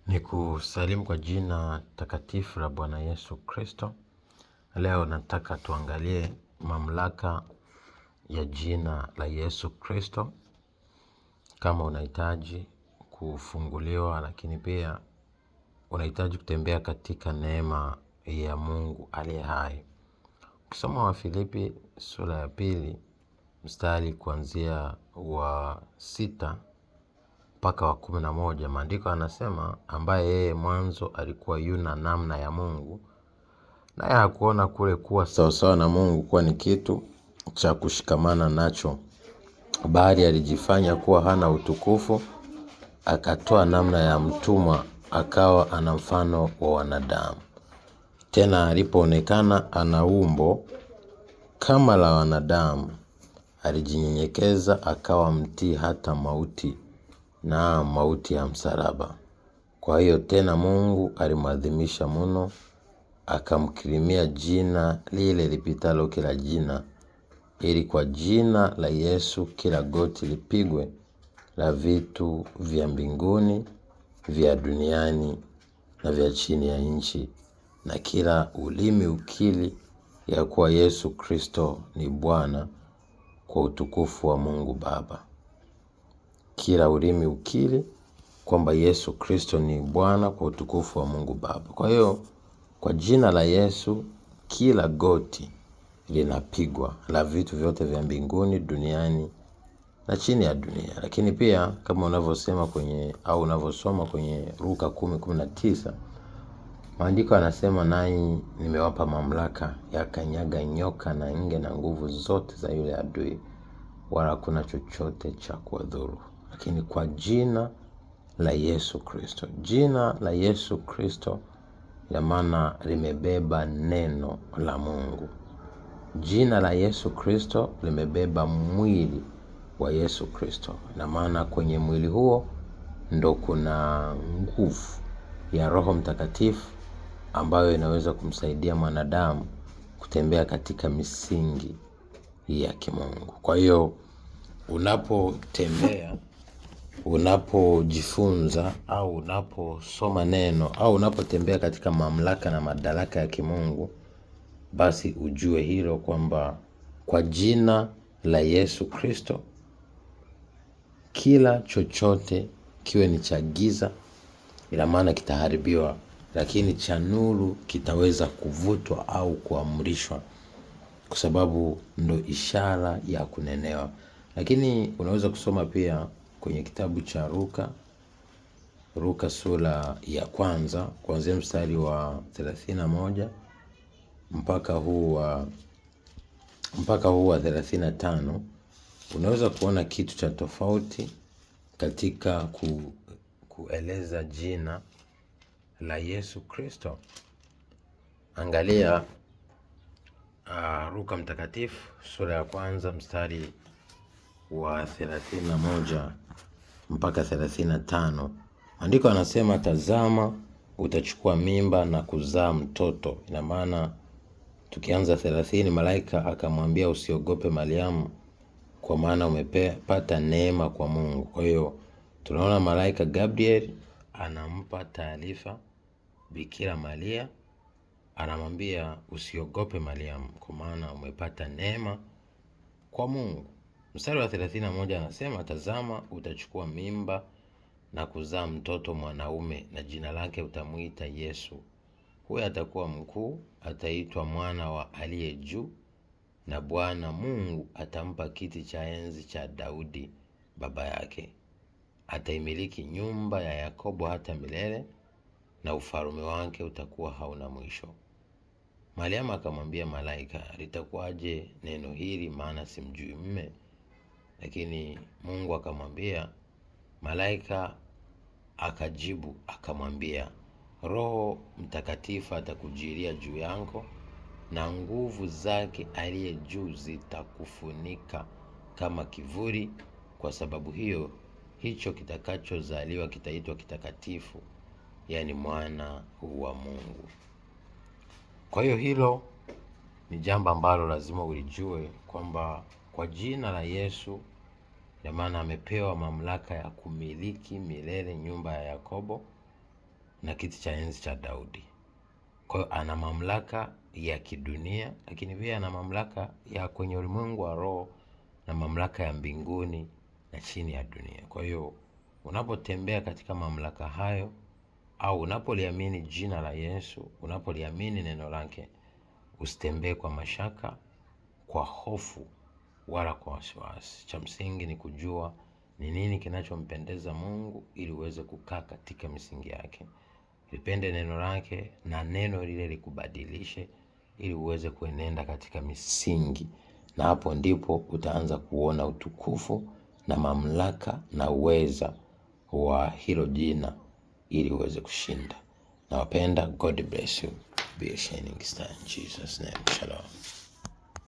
Ni kusalimu kwa jina takatifu la Bwana Yesu Kristo. Leo nataka tuangalie mamlaka ya jina la Yesu Kristo. Kama unahitaji kufunguliwa, lakini pia unahitaji kutembea katika neema ya Mungu aliye hai. Ukisoma Wafilipi sura ya 2 mstari kuanzia wa 6 mpaka wa 11, maandiko yanasema, ambaye yeye mwanzo alikuwa yuna namna ya Mungu, naye hakuona kule kuwa sawasawa na Mungu kuwa ni kitu cha kushikamana nacho, bali alijifanya kuwa hana utukufu, akatoa namna ya mtumwa, akawa ana mfano wa wanadamu. Tena alipoonekana ana umbo kama la wanadamu, alijinyenyekeza akawa mtii hata mauti, na mauti ya msalaba. Kwa hiyo tena Mungu alimwadhimisha mno, akamkirimia jina lile lipitalo kila jina, ili kwa jina la Yesu kila goti lipigwe, la vitu vya mbinguni, vya duniani na vya chini ya nchi, na kila ulimi ukiri ya kuwa Yesu Kristo ni Bwana, kwa utukufu wa Mungu Baba. Kila ulimi ukiri kwamba Yesu Kristo ni Bwana, kwa utukufu wa Mungu Baba. Kwa hiyo kwa jina la Yesu kila goti linapigwa, la vitu vyote vya mbinguni, duniani na chini ya dunia. Lakini pia kama unavyosema unavyosoma kwenye Luka 10:19, maandiko yanasema, nanyi nimewapa mamlaka ya kanyaga nyoka na nge na nguvu zote za yule adui, wala hakuna chochote cha kuwadhuru. Lakini kwa jina la Yesu Kristo, jina la Yesu Kristo ya maana limebeba neno la Mungu. Jina la Yesu Kristo limebeba mwili wa Yesu Kristo, na maana kwenye mwili huo ndo kuna nguvu ya Roho Mtakatifu ambayo inaweza kumsaidia mwanadamu kutembea katika misingi ya kimungu. Kwa hiyo unapotembea, unapojifunza au unaposoma neno au unapotembea katika mamlaka na madaraka ya kimungu, basi ujue hilo kwamba kwa jina la Yesu Kristo kila chochote kiwe ni cha giza, ina maana kitaharibiwa, lakini cha nuru kitaweza kuvutwa au kuamrishwa, kwa sababu ndo ishara ya kunenewa. Lakini unaweza kusoma pia kwenye kitabu cha Luka sura ya 1 kuanzia mstari wa 31 mpaka huu wa 35. Unaweza kuona kitu cha tofauti katika kueleza jina la Yesu Kristo. Angalia Luka mtakatifu sura ya 1 mstari wa 31 mpaka 35. Andiko anasema, tazama utachukua mimba na kuzaa mtoto. Ina maana tukianza 30, malaika akamwambia, usiogope Mariamu, kwa maana umepata neema kwa Mungu. Kwa hiyo tunaona malaika Gabriel anampa taarifa Bikira Maria, anamwambia usiogope Mariamu, kwa maana umepata neema kwa Mungu. Mstari wa 31 anasema, tazama utachukua mimba na kuzaa mtoto mwanaume, na jina lake utamuita Yesu. Huyo atakuwa mkuu, ataitwa mwana wa aliye juu, na Bwana Mungu atampa kiti cha enzi cha Daudi baba yake. Ataimiliki nyumba ya Yakobo hata milele, na ufalme wake utakuwa hauna mwisho. Mariamu akamwambia malaika, litakuwaje neno hili, maana simjui mume? Lakini Mungu akamwambia, malaika akajibu akamwambia, Roho Mtakatifu atakujilia juu yako, na nguvu zake aliye juu zitakufunika kama kivuli. Kwa sababu hiyo, hicho kitakachozaliwa kitaitwa kitakatifu, yani mwana wa Mungu. Kwa hiyo hilo ni jambo ambalo lazima ulijue, kwamba kwa jina la Yesu, na maana amepewa mamlaka ya kumiliki milele nyumba ya Yakobo, na kiti cha enzi cha Daudi. Kwa hiyo ana mamlaka ya kidunia, lakini pia ana mamlaka ya kwenye ulimwengu wa roho na mamlaka ya mbinguni na chini ya dunia. Kwa hiyo unapotembea katika mamlaka hayo, au unapoliamini jina la Yesu, unapoliamini neno lake, usitembee kwa mashaka, kwa hofu, wala kwa wasiwasi. Cha msingi ni kujua ni nini kinachompendeza Mungu ili uweze kukaa katika misingi yake. Lipende neno lake na neno lile likubadilishe ili uweze kuenenda katika misingi, na hapo ndipo utaanza kuona utukufu na mamlaka na uweza wa hilo jina ili uweze kushinda. Nawapenda. God bless you. Be a shining star in Jesus' name. Shalom.